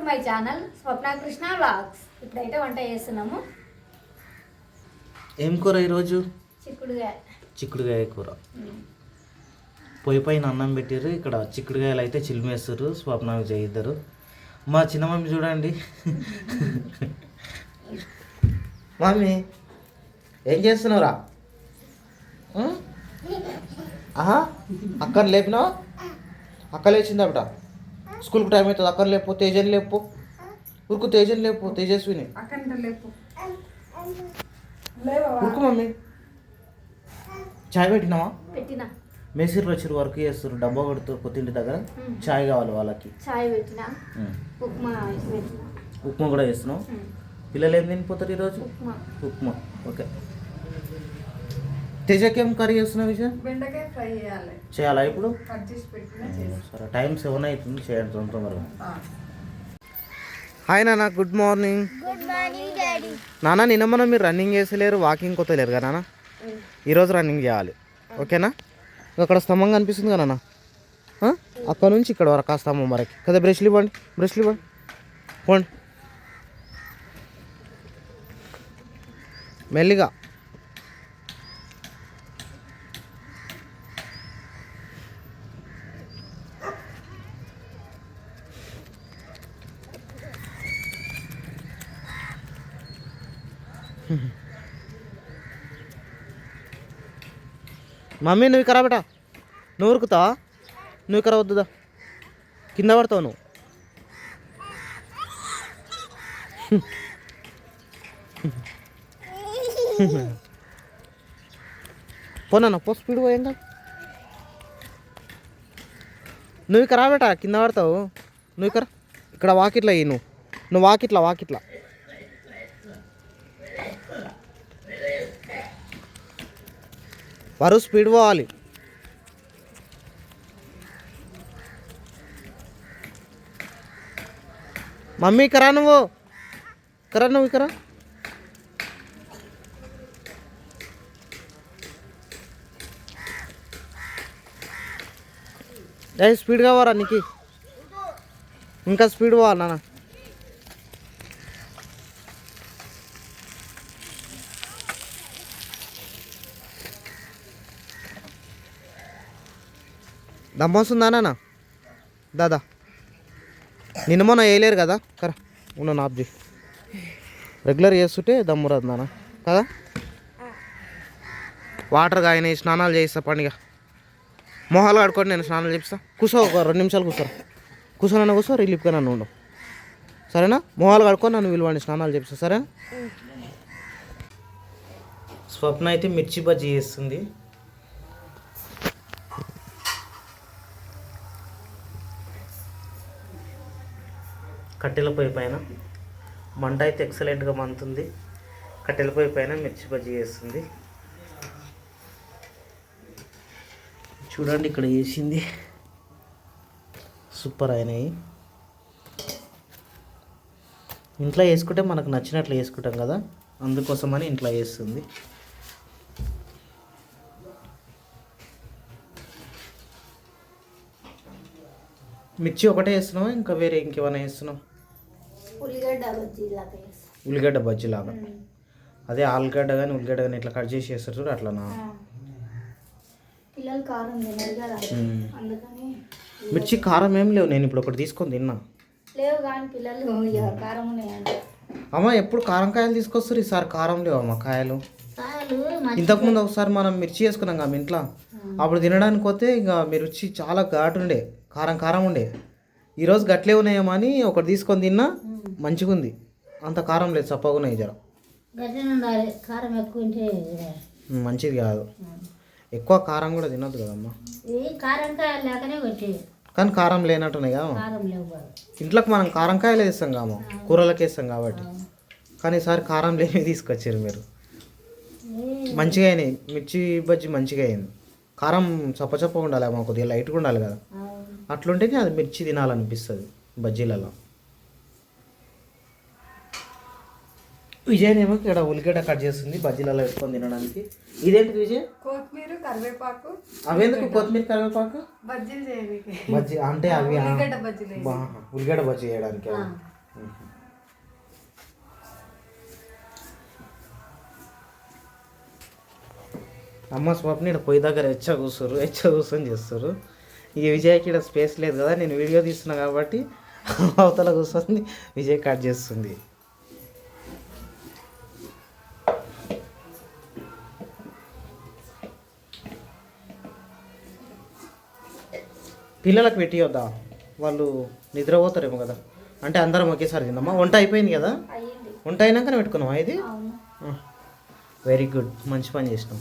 My channel Swapna Krishna vlogs. ఇప్పుడైతే వంట చేస్తున్నాము. ఏం కూర ఈరోజు? చిక్కుడుగాయ కూర. పొయ్యి పైన అన్నం పెట్టారు. ఇక్కడ చిక్కుడుగాయలు అయితే చిలిమేస్తారు. స్వప్న విజయ్ ఇద్దరు. మా చిన్న మమ్మీ చూడండి. మమ్మీ ఏం చేస్తున్నావురా? అక్కని లేపినావు? అక్క లేచిందట. స్కూల్కి టైం అవుతుంది. అక్కని లేపు. తేజని లేపు. ఉరుకు తేజని లేపు. తేజస్విని ఉరుకు. మమ్మీ చాయ్ పెట్టినావా? పెట్టినా. మేసిర్లు వచ్చారు, వర్క్ చేస్తారు. డబ్బా కొడుతూ కొత్తింటి దగ్గర చాయ్ కావాలి వాళ్ళకి. చాయ్ పెట్టినా. ఉప్మా కూడా చేస్తున్నావు. పిల్లలు ఏం తినిపోతారు ఈరోజు? ఉప్మా. ఓకే. తేజకి ఏం కర్రీ చేస్తున్నావు? విషయం బెండకాయ ఫ్రై చేయాలా ఇప్పుడు? సరే, టైం 7 అవుతుంది. చేయండి తొందరగా. హాయ్ నాన్న, గుడ్ మార్నింగ్. నాన్న నిన్న మనం మీరు రన్నింగ్ చేసలేరు, వాకింగ్ కొత్తలేరు కదా నాన్న. ఈరోజు రన్నింగ్ చేయాలి, ఓకేనా? అక్కడ స్తంభం కనిపిస్తుంది కదా నాన్న, అక్కడ నుంచి ఇక్కడ వరకు ఆ స్తంభం వరకు కదా. బ్రష్లు ఇవ్వండి, బ్రష్లు ఇవ్వండి, పోండి మెల్లిగా. మమ్మీ నువ్వు ఇక్కడ బేటా. నువ్వు ఉరుకుతావా? నువ్వు ఇక్కడ వద్దుదా, కింద పడతావు నువ్వు. పోనా పో, స్పీడ్ పోయేం కాదు. నువ్వు ఇక్కడ బేటా, కింద పడతావు. నువ్వు ఇక్కడ వాకిట్లా అయ్యి. నువ్వు వాకిట్లా. వారు స్పీడ్ పోవాలి. మమ్మీ ఇక్కడ నువ్వు ఇక్కడ స్పీడ్గా పోరా. నీకు ఇంకా స్పీడ్ పోవాలి నాన్న. దమ్మొస్తుందా నాన్న? దాదా నిన్న మొన్న వేయలేరు కదా. కరా ఉన్న ఆబ్జీ రెగ్యులర్ చేస్తుంటే దమ్ము రాదు నాన్న కదా. వాటర్ కాయని స్నానాలు చేయిస్తా. పండుగ మొహాలు కడుక్కొని నేను స్నానాలు చేపిస్తా. కూర్చో, ఒక 2 నిమిషాలు కూర్చోనన్నా కూర్చో. రిలీఫ్గా నన్ను ఉండు, సరేనా? మొహాలు కడుక్కొని నన్ను విలువండి, స్నానాలు చేపిస్తా, సరేనా? స్వప్న అయితే మిర్చి బజ్జీ చేస్తుంది. కట్టెల పొయ్యి పైన మంట అయితే ఎక్సలెంట్గా మండుతుంది. కట్టెల పొయ్యి పైన మిర్చి బజ్జీ వేస్తుంది. చూడండి ఇక్కడ వేసింది, సూపర్ అయినాయి. ఇంట్లో వేసుకుంటే మనకు నచ్చినట్లు వేసుకుంటాం కదా, అందుకోసమని ఇంట్లో వేస్తుంది. మిర్చి ఒకటే వేస్తున్నావా, ఇంకా వేరే ఇంకేమైనా వేస్తున్నావు? ఉల్లిగడ్డ బజ్జీ లాగా. అదే ఆలుగడ్డ కానీ ఉల్లిగడ్డ కానీ ఇట్లా కట్ చేసి వేస్తారు చూడు, అట్లనా? మిర్చి కారం ఏం లేవు. నేను ఇప్పుడు ఒకటి తీసుకొని తిన్నా. అమ్మ ఎప్పుడు కారం కాయలు తీసుకొస్తారు, ఈసారి కారం లేవు అమ్మ కాయలు. ఇంతకుముందు ఒకసారి మనం మిర్చి వేసుకున్నాం కదా ఇంట్లో, అప్పుడు తినడానికి పోతే ఇంకా మిర్చి చాలా ఘాటు ఉండే, కారం ఉండే. ఈరోజు గట్లే ఉన్నాయేమో అని ఒకటి తీసుకొని తిన్నా, మంచిగా ఉంది. అంత కారం లేదు, చప్పగా ఉన్నాయి. జర మంచిది కాదు. ఎక్కువ కారం కూడా తినద్దు కదమ్మా. కానీ కారం లేనట్టున్నాయి కదా. ఇంట్లోకి మనం కారంకాయలు వేస్తాం కామో, కూరలకు వేస్తాం కాబట్టి. కానీ ఈసారి కారం లేని తీసుకొచ్చారు మీరు. మంచిగా అయినాయి మిర్చి బజ్జీ, మంచిగా అయింది. కారం చప్ప ఉండాలి అమ్మ, కొద్దిగా లైట్గా ఉండాలి కదా. అట్లుంటేనే అది మిర్చి తినాలనిపిస్తుంది బజ్జీలలో. విజయనేమో ఇక్కడ ఉల్లిగడ్డ కట్ చేస్తుంది బజ్జీలలో వేసుకొని తినడానికి. ఇదేంటి విజయ్? కొత్తిమీర, కరివేపాకు. అవేందుకు కొత్తిమీర కరివేపాకు? బజ్జీలు చేయడానికి. బజ్జీ అంటే అవి ఉల్లిగడ్డ బజ్జీ చేయడానికి. అమ్మ స్వప్న ఇక్కడ పొయ్యి దగ్గర ఎచ్చ కూర్చొని చేస్తారు. ఇక విజయ్కి ఇక్కడ స్పేస్ లేదు కదా, నేను వీడియో తీస్తున్నా కాబట్టి అవతల కూర్చొని విజయ్ కట్ చేస్తుంది. పిల్లలకు పెట్టియొద్దా, వాళ్ళు నిద్రపోతారేమో కదా. అంటే అందరం ఒకేసారి తిందమ్మా. వంట అయిపోయింది కదా, అయ్యింది. వంట అయినాకనే పెట్టుకున్నావా ఇది? అవును. వెరీ గుడ్, మంచి పని చేసినాం.